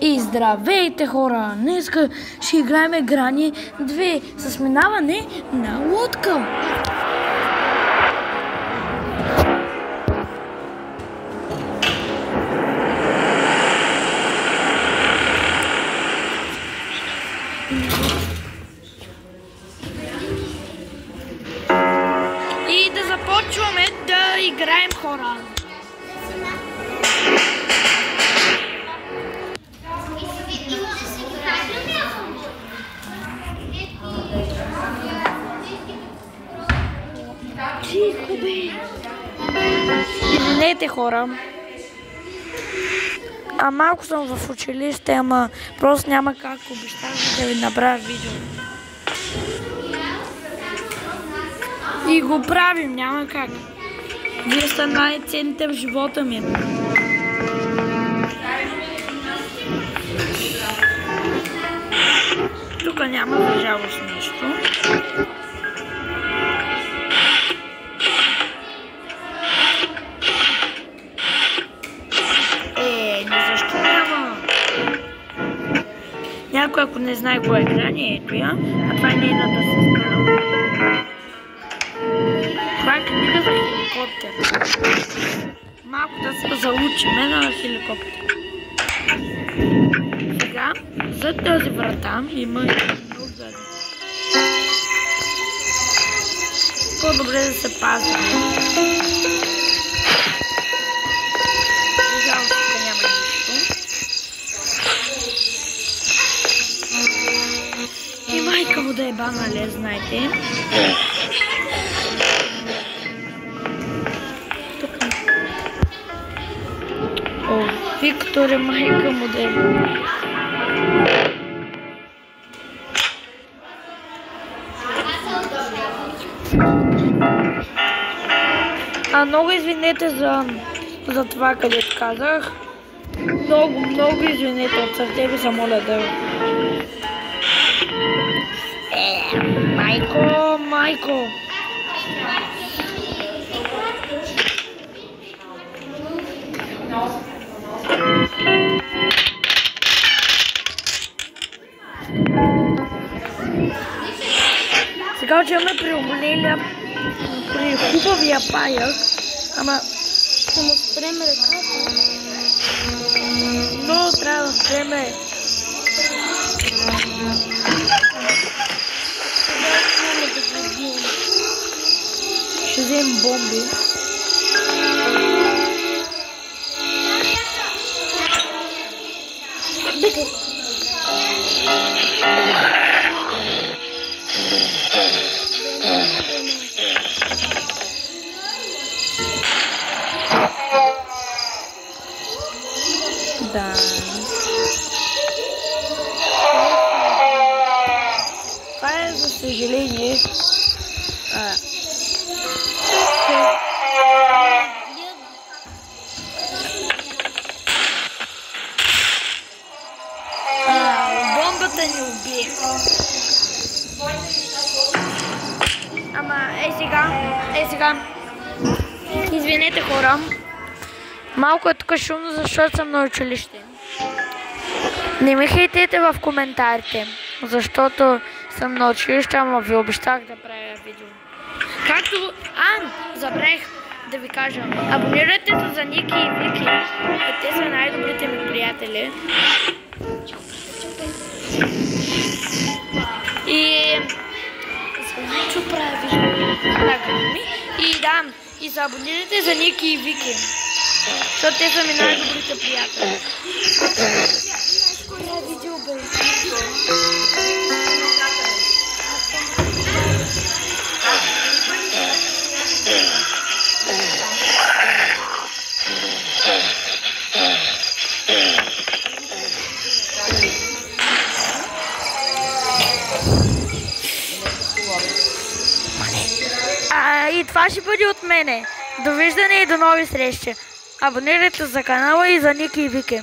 И здравейте хора! Днеска ще играем Грани 2 с минаване на лодка. И да започваме да играем хора. Тихо бе! Извинете хора. Малко съм в училище, ама просто няма как, обещах да ви направя видео. И го правим, няма как. Вие сте най-ценните в живота ми. Тук няма за жалост нещо. Защо няма? Някой, ако не знае кой е Грани, ето я, а това е нейната сестра. Това е книга за хеликоптер. Малко да се заучиме на хеликоптер. Сега, зад тази врата има много зади. По-добре да се пази. И майка му да е бана, нали, знаете. Тук. О, Виктор е майка му да е бана. Много извинете за това, където казах. Много извинете от сърце ви се моля да... Майко! Сега отиваме при хубавия паяк, ама ще му спреме ръката. Но трябва да спреме. Ще вземем бомби. Бикай! Да. Това е за съжаление. Бомбата ни уби. Ама сега. Извинете хора. Малко е тук шумно, защото съм на училище. Не ми хейтете в коментарите, защото съм на училище, ама ви обещах да правя видео. Както... забравих да ви кажа. Абонирайте се за Ники и Вики. Те са най-добрите ми приятели. И... Що правя видео? И се абонирайте за Ники и Вики. Защото те са ми най-добрите приятели. Видео бе. И това ще бъде от мене. Довиждане и до нови срещи. Абонирайте за канала и за Ники и Вики.